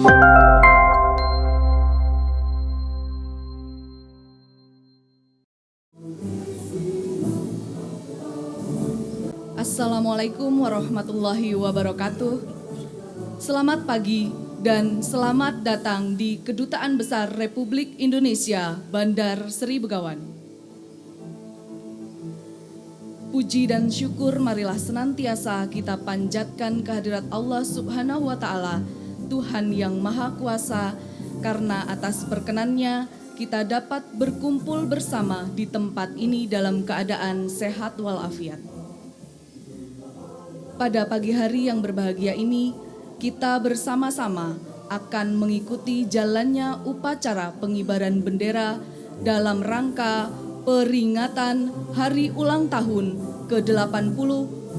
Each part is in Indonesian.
Assalamualaikum warahmatullahi wabarakatuh. Selamat pagi dan selamat datang di Kedutaan Besar Republik Indonesia, Bandar Seri Begawan. Puji dan syukur marilah senantiasa kita panjatkan kehadirat Allah Subhanahu wa Ta'ala, Tuhan yang Maha Kuasa, karena atas perkenannya kita dapat berkumpul bersama di tempat ini dalam keadaan sehat walafiat. Pada pagi hari yang berbahagia ini, kita bersama-sama akan mengikuti jalannya upacara pengibaran bendera dalam rangka peringatan Hari Ulang Tahun ke-80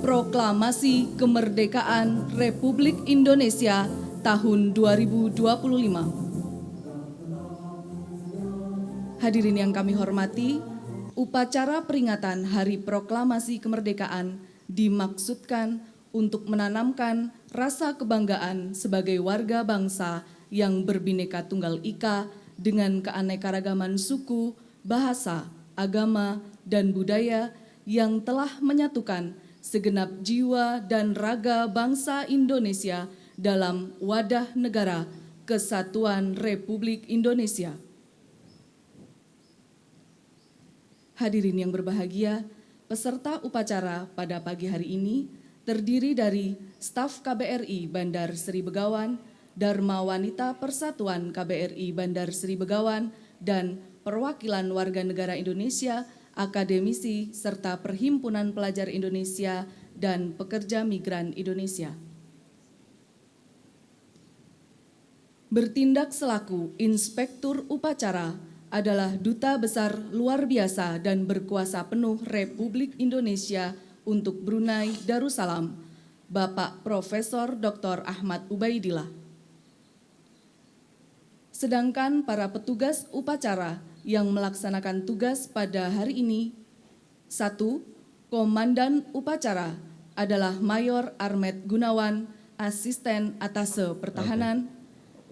Proklamasi Kemerdekaan Republik Indonesia tahun 2025. Hadirin yang kami hormati, upacara peringatan Hari Proklamasi Kemerdekaan dimaksudkan untuk menanamkan rasa kebanggaan sebagai warga bangsa yang berbineka tunggal ika dengan keanekaragaman suku, bahasa, agama, dan budaya yang telah menyatukan segenap jiwa dan raga bangsa Indonesia dalam wadah negara Kesatuan Republik Indonesia. Hadirin yang berbahagia, peserta upacara pada pagi hari ini terdiri dari staf KBRI Bandar Seri Begawan, Dharma Wanita Persatuan KBRI Bandar Seri Begawan, dan perwakilan warga negara Indonesia, akademisi, serta Perhimpunan Pelajar Indonesia dan Pekerja Migran Indonesia. Bertindak selaku Inspektur Upacara adalah Duta Besar Luar Biasa dan Berkuasa Penuh Republik Indonesia untuk Brunei Darussalam, Bapak Profesor Dr. Ahmad Ubaidillah. Sedangkan para petugas upacara yang melaksanakan tugas pada hari ini, 1. Komandan Upacara adalah Mayor Armet Gunawan, Asisten Atase Pertahanan.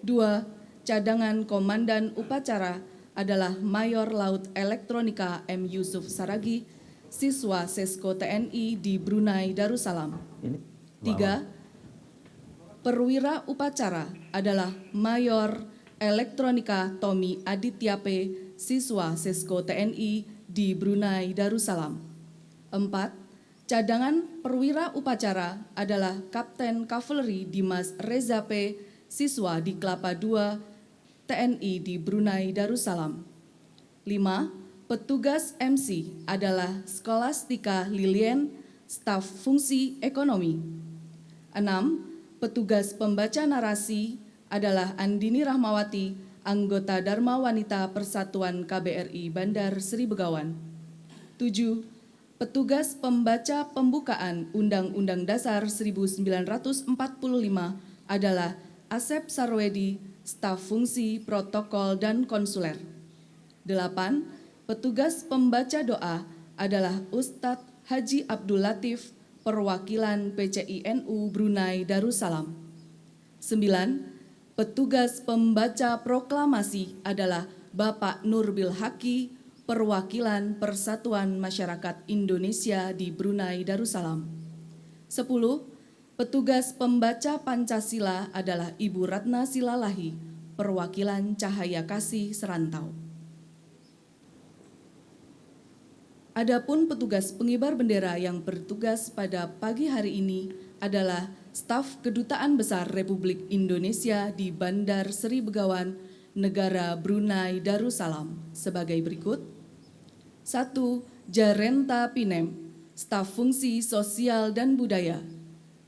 2. Cadangan Komandan Upacara adalah Mayor Laut Elektronika M. Yusuf Saragi, siswa Sesko TNI di Brunei Darussalam. 3. Perwira Upacara adalah Mayor Elektronika Tommy Aditya P, siswa Sesko TNI di Brunei Darussalam. 4. Cadangan Perwira Upacara adalah Kapten Kavaleri Dimas Reza P, siswa di Kelapa II TNI di Brunei Darussalam. 5. Petugas MC adalah Skolastika Lilian, staf fungsi ekonomi. 6. Petugas pembaca narasi adalah Andini Rahmawati, anggota Dharma Wanita Persatuan KBRI Bandar Seri Begawan. 7. Petugas pembaca pembukaan Undang-Undang Dasar 1945 adalah Asep Sarwedi, staf fungsi protokol dan konsuler. 8. Petugas pembaca doa adalah Ustadz Haji Abdul Latif, perwakilan PCI-NU Brunei Darussalam. 9. Petugas pembaca proklamasi adalah Bapak Nurbil Haki, perwakilan Persatuan Masyarakat Indonesia di Brunei Darussalam. 10. Petugas pembaca Pancasila adalah Ibu Ratna Silalahi, perwakilan Cahaya Kasih Serantau. Adapun petugas pengibar bendera yang bertugas pada pagi hari ini adalah staf Kedutaan Besar Republik Indonesia di Bandar Seri Begawan, negara Brunei Darussalam sebagai berikut. 1. Jarenta Pinem, staf fungsi sosial dan budaya.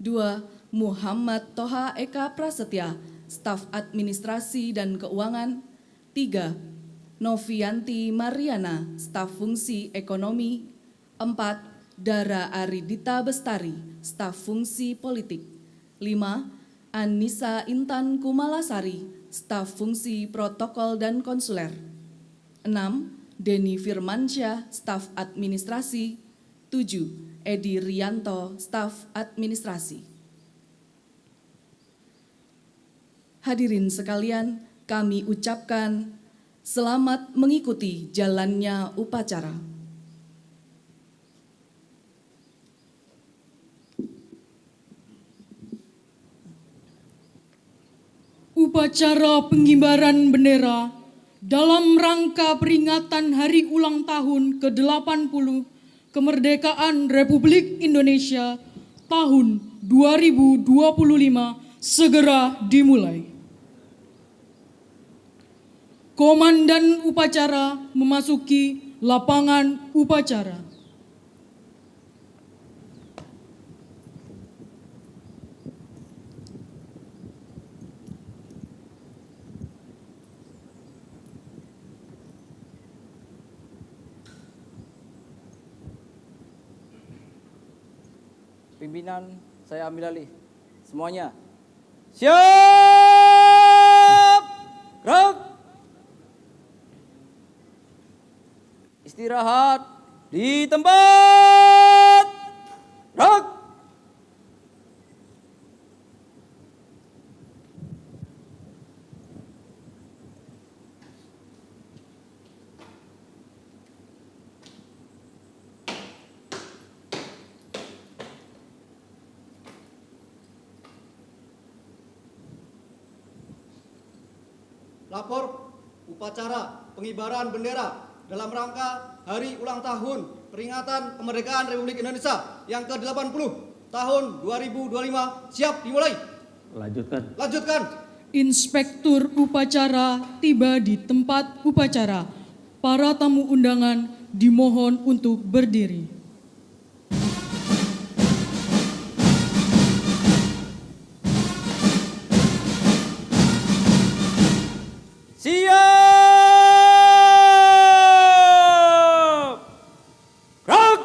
2. Muhammad Toha Eka Prasetya, staf administrasi dan keuangan. 3. Novianti Mariana, staf fungsi ekonomi. 4. Dara Aridita Bestari, staf fungsi politik. 5. Anissa Intan Kumalasari, staf fungsi protokol dan konsuler. 6. Denny Firmansyah, staf administrasi. 7. Edi Rianto, staf administrasi. Hadirin sekalian, kami ucapkan selamat mengikuti jalannya upacara. Upacara pengibaran bendera dalam rangka peringatan Hari Ulang Tahun ke-80 Kemerdekaan Republik Indonesia tahun 2025 segera dimulai. Komandan upacara memasuki lapangan upacara. Pimpinan, saya ambil alih. Semuanya siap. Gerak. Istirahat di tempat. Gerak. Lapor upacara pengibaran bendera dalam rangka Hari Ulang Tahun Peringatan Kemerdekaan Republik Indonesia yang ke-80 tahun 2025 siap dimulai. Lanjutkan. Inspektur upacara tiba di tempat upacara. Para tamu undangan dimohon untuk berdiri. Siap. Gerak.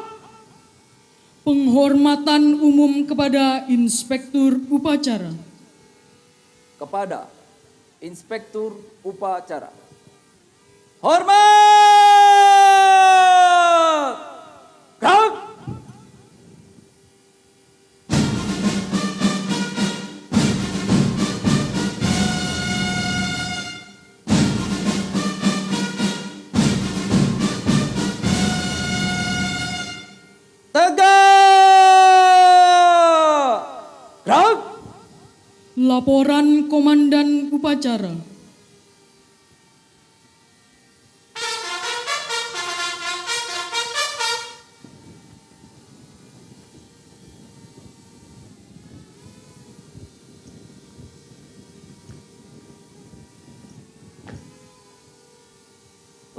Penghormatan umum kepada Inspektur upacara. Kepada Inspektur upacara. Hormat. Gerak. Tegak. Gerak. Laporan Komandan upacara.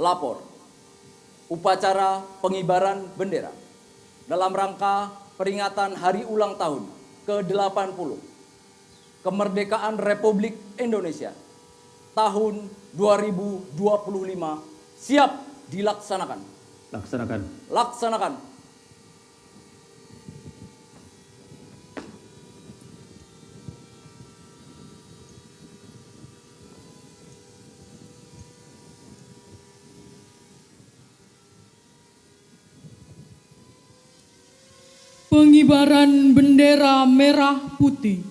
Lapor upacara pengibaran bendera dalam rangka peringatan Hari Ulang Tahun ke-80 Kemerdekaan Republik Indonesia tahun 2025 siap dilaksanakan. Laksanakan. Pengibaran bendera merah putih.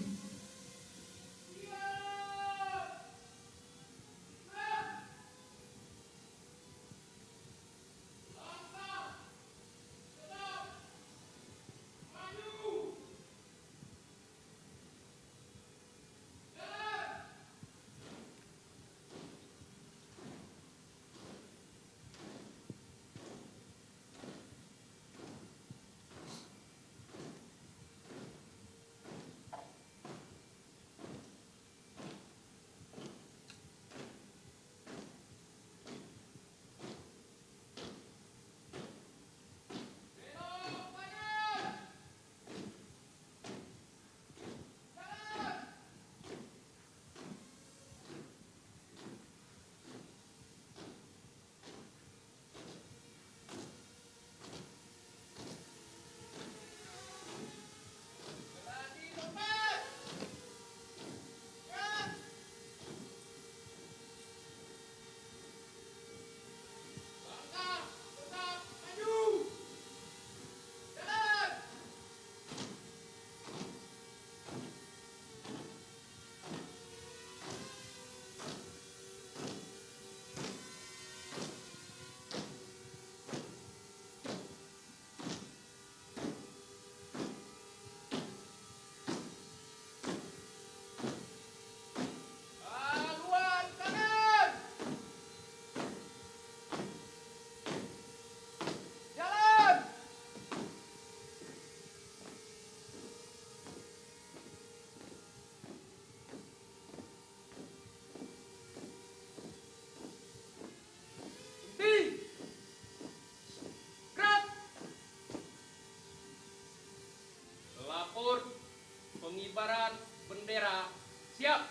bendera. Siap.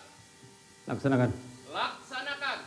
Laksanakan. Laksanakan.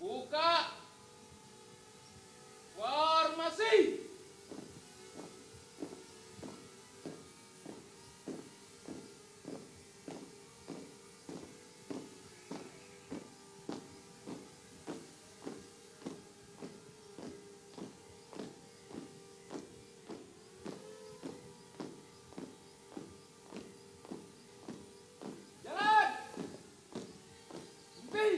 Buka. Formasi. Jalan. Berhenti.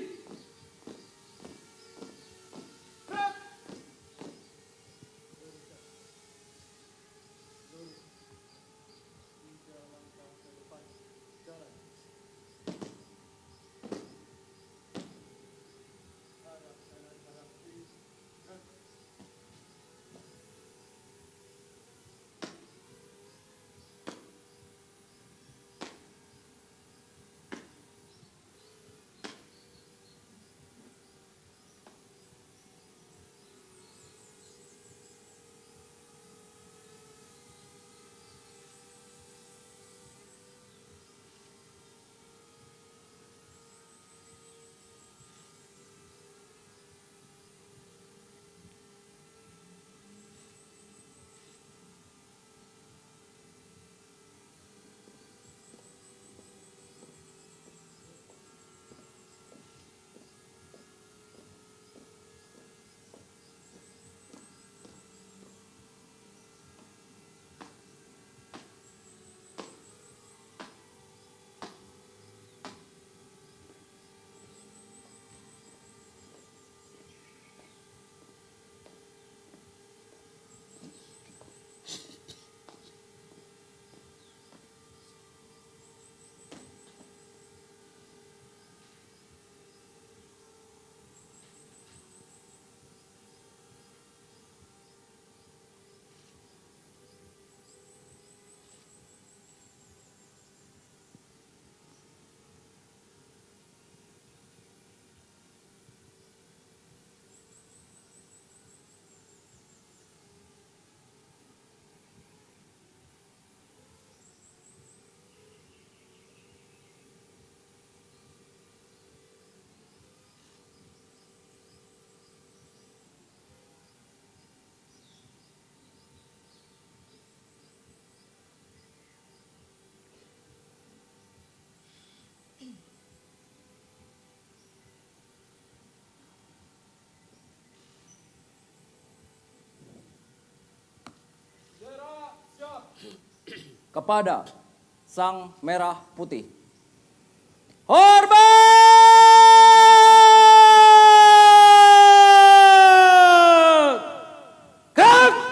Gerak. Kepada Sang Merah Putih. Hormat! Gerak!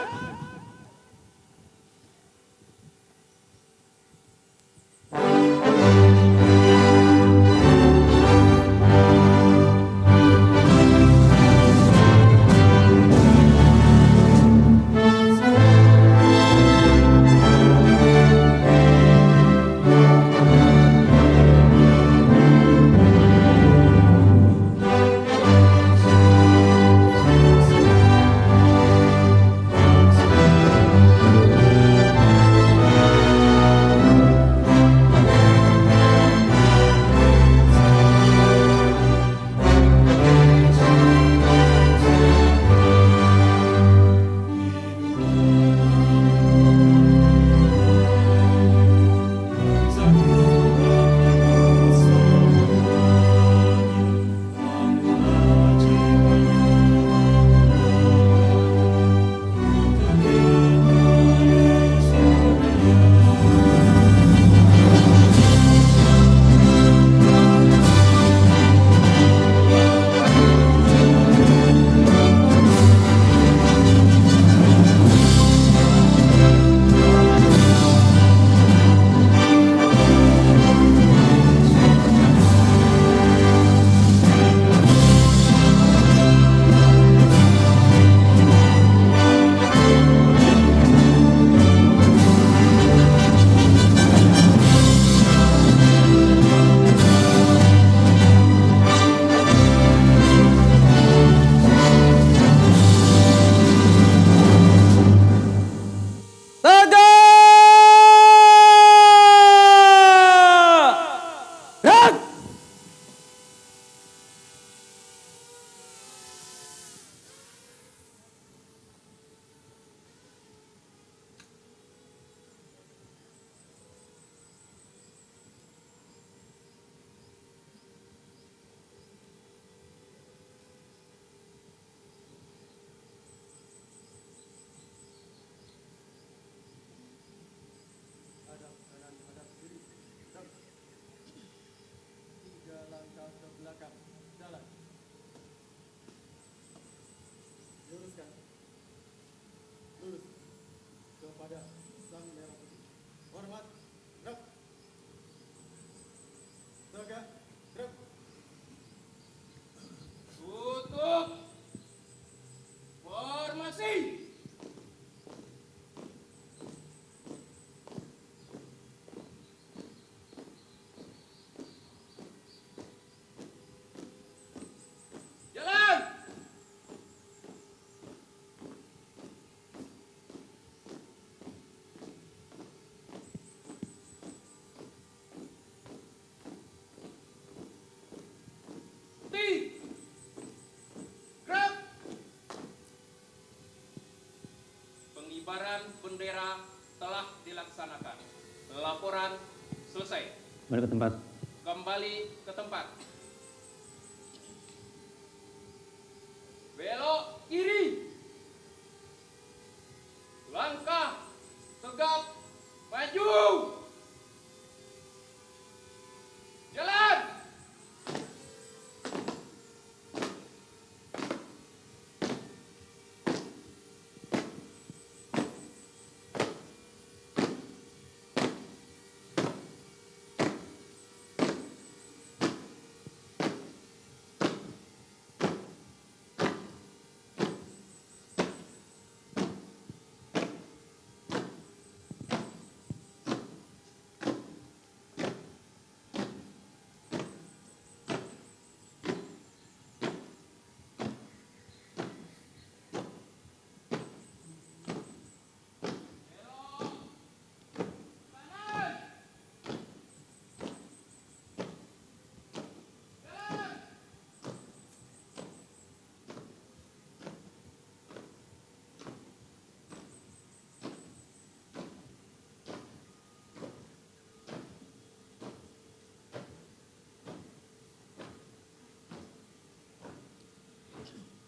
Tutup. Formasi. Jalan. Putih. Gerak. Pengibaran bendera telah dilaksanakan. Laporan selesai. Kembali ke tempat. Kembali ke tempat. Belok kiri. Langkah tegap maju. Jalan.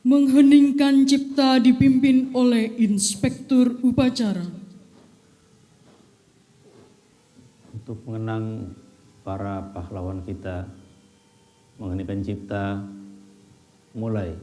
Mengheningkan cipta dipimpin oleh Inspektur Upacara. Untuk mengenang para pahlawan kita, mengheningkan cipta, mulai.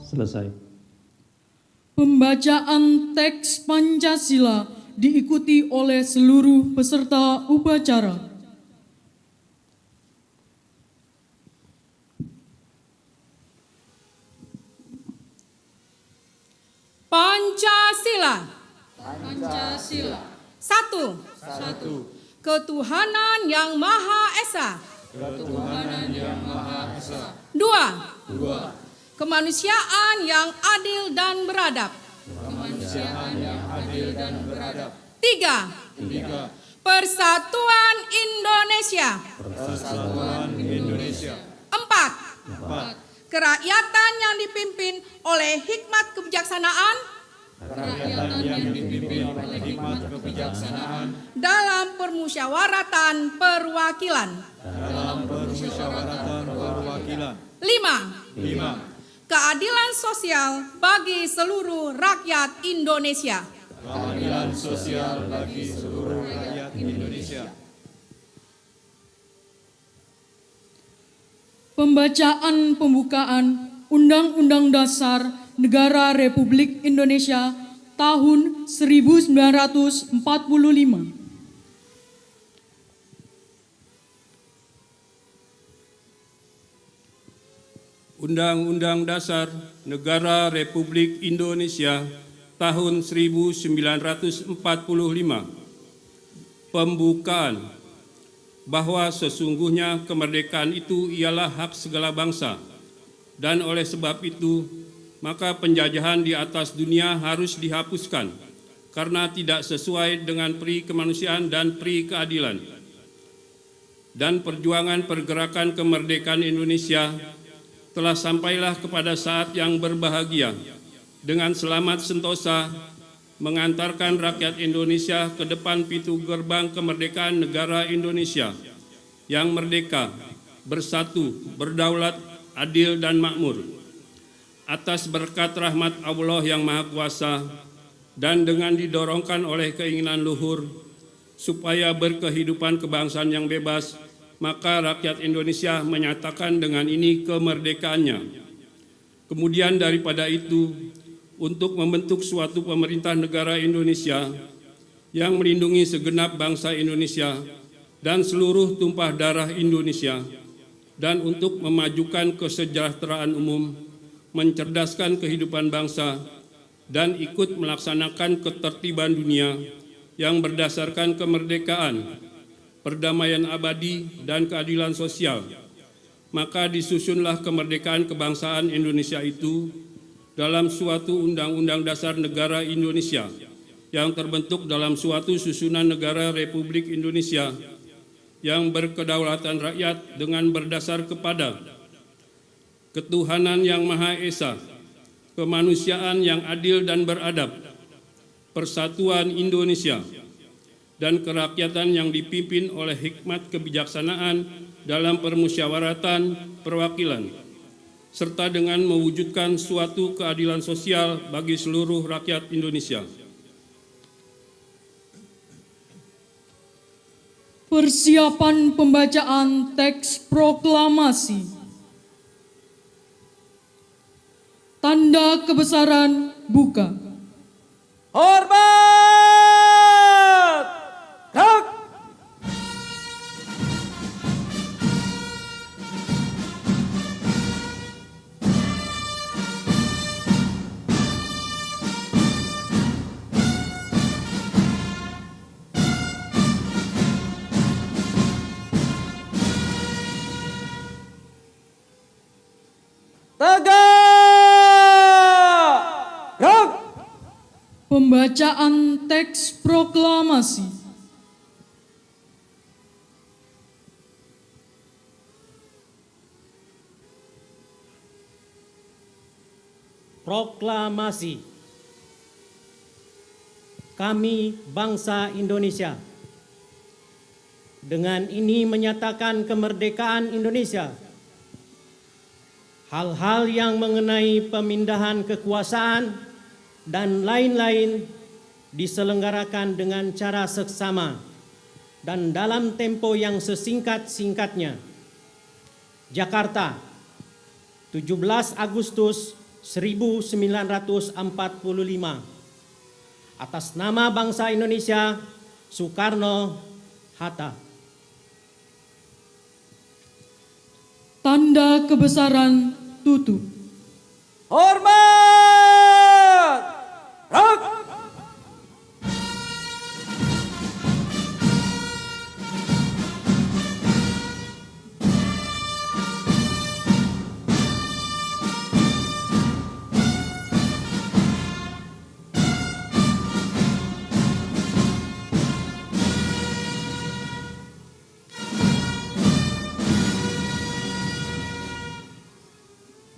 Selesai. Pembacaan teks Pancasila diikuti oleh seluruh peserta upacara. Pancasila. Pancasila. Satu. Ketuhanan yang Maha Esa. Ketuhanan yang Maha Esa. Dua. Kemanusiaan yang adil dan beradab. Kemanusiaan yang adil dan beradab. Tiga. Persatuan Indonesia. Persatuan Indonesia. Empat. Kerakyatan yang dipimpin oleh hikmat kebijaksanaan. Kerakyatan yang dipimpin oleh hikmat kebijaksanaan dalam permusyawaratan perwakilan. 5. Keadilan sosial bagi seluruh rakyat Indonesia. Pembacaan pembukaan Undang-Undang Dasar Negara Republik Indonesia tahun 1945. Undang-Undang Dasar Negara Republik Indonesia tahun 1945. Pembukaan. Bahwa sesungguhnya kemerdekaan itu ialah hak segala bangsa, dan oleh sebab itu maka penjajahan di atas dunia harus dihapuskan karena tidak sesuai dengan peri kemanusiaan dan peri keadilan. Dan perjuangan pergerakan kemerdekaan Indonesia telah sampailah kepada saat yang berbahagia dengan selamat sentosa mengantarkan rakyat Indonesia ke depan pintu gerbang kemerdekaan negara Indonesia yang merdeka, bersatu, berdaulat, adil dan makmur. Atas berkat rahmat Allah yang Maha Kuasa dan dengan didorongkan oleh keinginan luhur supaya berkehidupan kebangsaan yang bebas, maka rakyat Indonesia menyatakan dengan ini kemerdekaannya. Kemudian daripada itu, untuk membentuk suatu pemerintah negara Indonesia yang melindungi segenap bangsa Indonesia dan seluruh tumpah darah Indonesia, dan untuk memajukan kesejahteraan umum, mencerdaskan kehidupan bangsa, dan ikut melaksanakan ketertiban dunia yang berdasarkan kemerdekaan, perdamaian abadi, dan keadilan sosial. Maka disusunlah kemerdekaan kebangsaan Indonesia itu dalam suatu Undang-Undang Dasar Negara Indonesia yang terbentuk dalam suatu susunan negara Republik Indonesia yang berkedaulatan rakyat dengan berdasar kepada ketuhanan yang Maha Esa, kemanusiaan yang adil dan beradab, persatuan Indonesia, dan kerakyatan yang dipimpin oleh hikmat kebijaksanaan dalam permusyawaratan perwakilan, serta dengan mewujudkan suatu keadilan sosial bagi seluruh rakyat Indonesia. Persiapan pembacaan teks proklamasi. Tanda kebesaran buka. Hormat! Gerak! Tegak! Gerak! Pembacaan teks proklamasi. Proklamasi. Kami bangsa Indonesia dengan ini menyatakan kemerdekaan Indonesia. Hal-hal yang mengenai pemindahan kekuasaan dan lain-lain diselenggarakan dengan cara seksama dan dalam tempo yang sesingkat-singkatnya. Jakarta, 17 Agustus 1945. Atas nama bangsa Indonesia, Soekarno-Hatta. Tanda kebesaran tutup. Hormat! Gerak!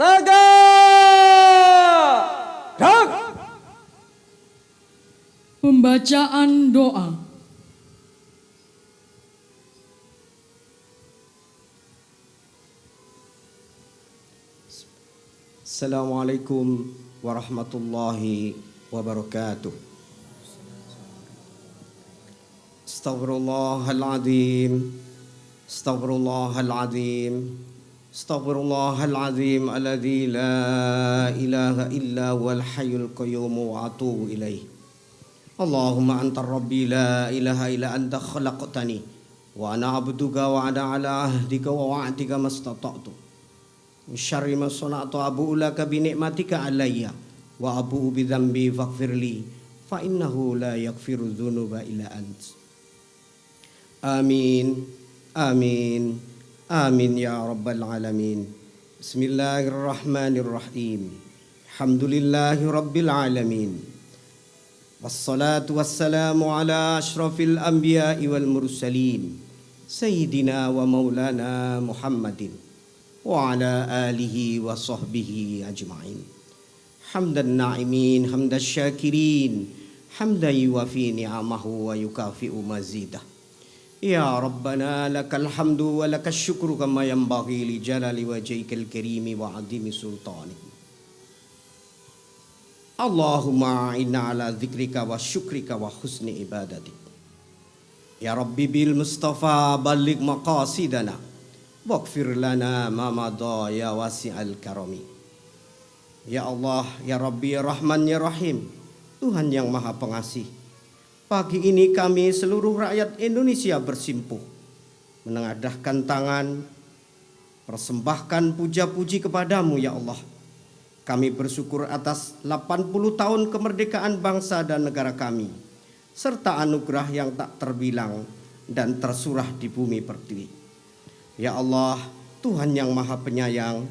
Tegak! Pembacaan doa. Assalamualaikum warahmatullahi wabarakatuh. Astaghfirullahaladzim. Astaghfirullahaladzim. Astaghfirullahaladzim alladzi la ilaha illa huwal hayyul qayyum wa atubu ilaih. Allahumma antar rabbi la ilaha illa anta khalaqtani wa ana abduka wa ana ala ahdika wa wa'dika mastata'tu. Min syarri ma sana'tu abu'u laka bi ni'matika alayya wa abu'u bi dzambi faghfirli fa innahu la yaghfiru dzunuba illa ant. Amin. Amin. Amin ya rabbal alamin. Bismillahirrahmanirrahim. Alhamdulillahi rabbil alamin. Wassalatu wassalamu ala ashrafil anbiya'i wal mursalin Sayyidina wa maulana Muhammadin wa ala alihi wa sahbihi ajma'in. Hamdan na'imin, hamdan syakirin, hamdan yuwafi ni'amahu wa yukafi'u mazidah. Ya Rabbana lakal hamdu wa lakal syukru kama yanbaghi li jalali wajhikal karimi wa azimi sultani. Allahumma inna ala dzikrika wa syukrika wa husni ibadatik. Ya Rabbi bil Mustafa balligh maqasidana waghfir lana ma madha ya wasi'al karami. Ya Allah, ya Rabbi, ya Rahman, ya Rahim, Tuhan yang Maha Pengasih. Pagi ini kami seluruh rakyat Indonesia bersimpuh menengadahkan tangan, persembahkan puja-puji kepadamu ya Allah. Kami bersyukur atas 80 tahun kemerdekaan bangsa dan negara kami, serta anugerah yang tak terbilang dan tersurah di bumi pertiwi. Ya Allah, Tuhan yang Maha Penyayang,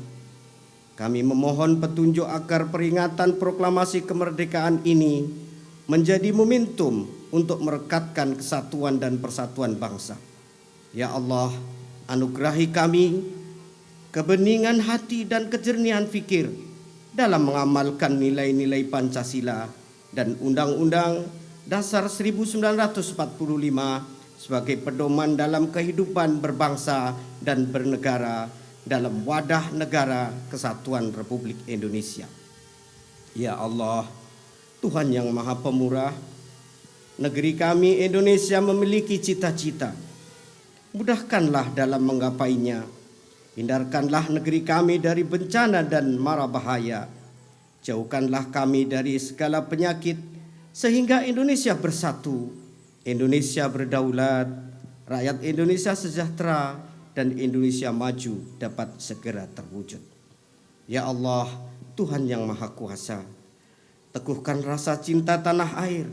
kami memohon petunjuk agar peringatan proklamasi kemerdekaan ini menjadi momentum untuk merekatkan kesatuan dan persatuan bangsa. Ya Allah, anugerahi kami kebeningan hati dan kejernihan fikir dalam mengamalkan nilai-nilai Pancasila dan Undang-Undang Dasar 1945 sebagai pedoman dalam kehidupan berbangsa dan bernegara dalam wadah negara kesatuan Republik Indonesia. Ya Allah, Tuhan yang Maha Pemurah, negeri kami Indonesia memiliki cita-cita. Mudahkanlah dalam menggapainya. Hindarkanlah negeri kami dari bencana dan mara bahaya. Jauhkanlah kami dari segala penyakit sehingga Indonesia bersatu, Indonesia berdaulat, rakyat Indonesia sejahtera, dan Indonesia maju dapat segera terwujud. Ya Allah, Tuhan yang Maha Kuasa, teguhkan rasa cinta tanah air,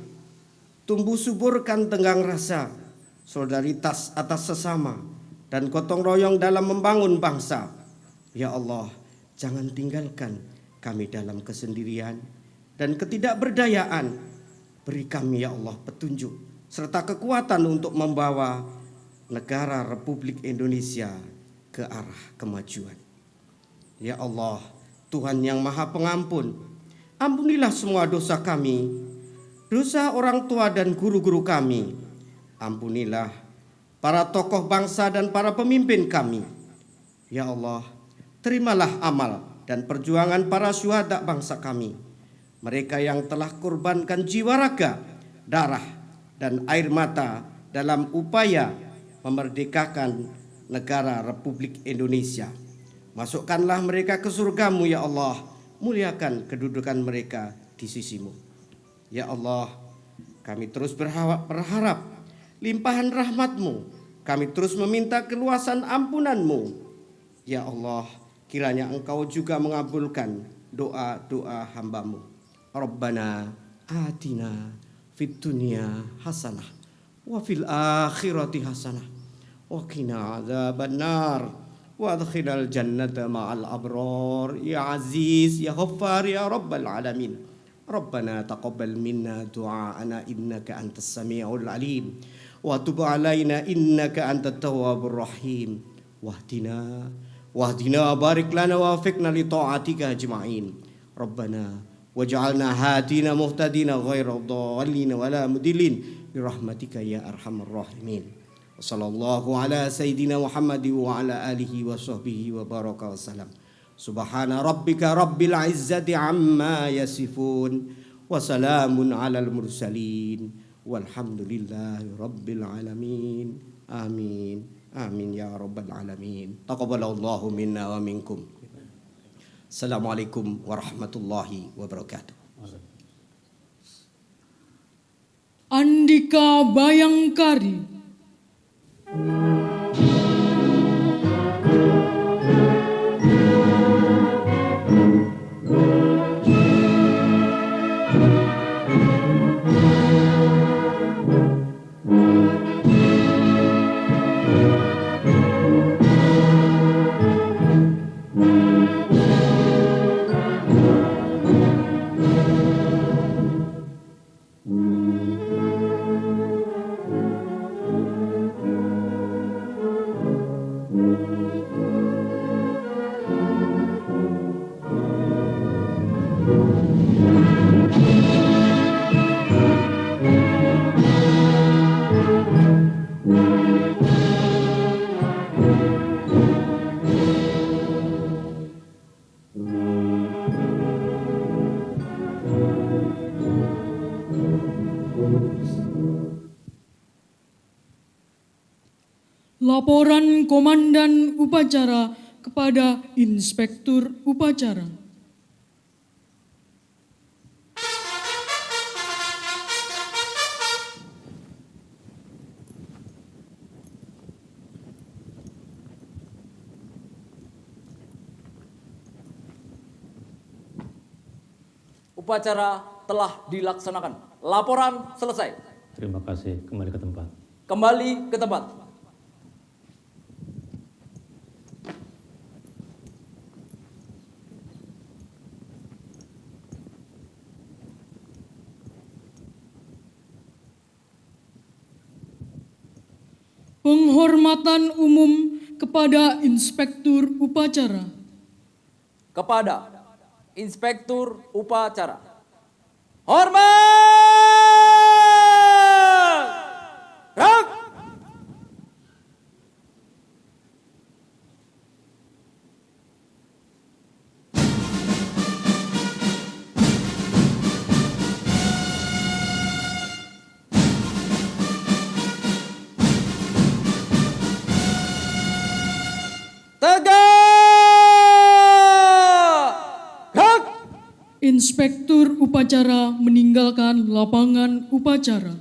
tumbuh suburkan tenggang rasa, solidaritas atas sesama, dan gotong royong dalam membangun bangsa. Ya Allah, jangan tinggalkan kami dalam kesendirian dan ketidakberdayaan. Beri kami ya Allah petunjuk serta kekuatan untuk membawa negara Republik Indonesia ke arah kemajuan. Ya Allah, Tuhan yang Maha Pengampun, ampunilah semua dosa kami, dosa orang tua dan guru-guru kami. Ampunilah para tokoh bangsa dan para pemimpin kami. Ya Allah, terimalah amal dan perjuangan para syuhada bangsa kami, mereka yang telah korbankan jiwa raga, darah, dan air mata dalam upaya memerdekakan negara Republik Indonesia. Masukkanlah mereka ke surgamu ya Allah, muliakan kedudukan mereka di sisimu. Ya Allah, kami terus berharap limpahan rahmat-Mu, kami terus meminta keluasan ampunan-Mu. Ya Allah, kiranya Engkau juga mengabulkan doa-doa hamba-Mu. Rabbana atina fid dunya hasanah wa fil akhirati hasanah wa qina adzabannar wa adkhilal jannata ma'al abrar ya aziz ya ghaffar ya rabbal alamin. Rabbana taqabbal minna du'aana innaka antas samiul alim wa tub alaina innaka antat tawwabur rahim wahdina barik lana wa wafiqna li ta'atika ajma'in. Rabbana waj'alna hadina muhtadina ghairu dhalin wala mudillin birahmatika ya arhamar rahimin. Wassallallahu ala sayyidina Muhammad wa ala alihi wa sahbihi wa baraka wasallam. Subhana rabbika rabbil izzati amma yasifun wa salamun alal mursalin walhamdulillahi rabbil alamin. Amin. Amin ya rabbal alamin. Taqabbalallahu minna wa minkum. Assalamualaikum warahmatullahi wabarakatuh. Andika Bayangkari. Laporan Komandan Upacara kepada Inspektur Upacara. Upacara telah dilaksanakan. Laporan selesai. Terima kasih. Kembali ke tempat. Kembali ke tempat. Penghormatan umum kepada Inspektur Upacara. Kepada Inspektur Upacara. Hormat! Rak! Inspektur Upacara meninggalkan lapangan upacara.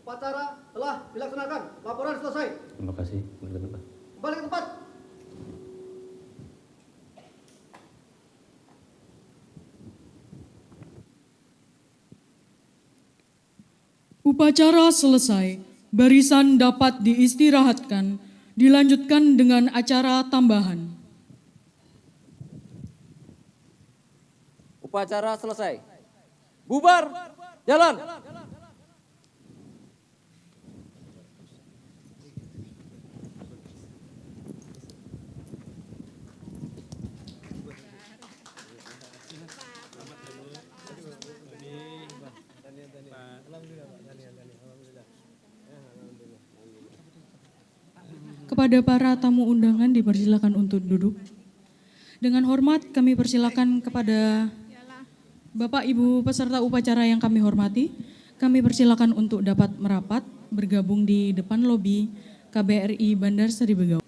Upacara telah dilaksanakan. Laporan selesai. Terima kasih. Kembali ke tempat. Kembali ke tempat. Upacara selesai. Barisan dapat diistirahatkan, dilanjutkan dengan acara tambahan. Upacara selesai. Bubar, jalan. Kepada para tamu undangan dipersilakan untuk duduk. Dengan hormat kami persilakan kepada Bapak Ibu peserta upacara yang kami hormati, kami persilakan untuk dapat merapat bergabung di depan lobi KBRI Bandar Seri Begawan.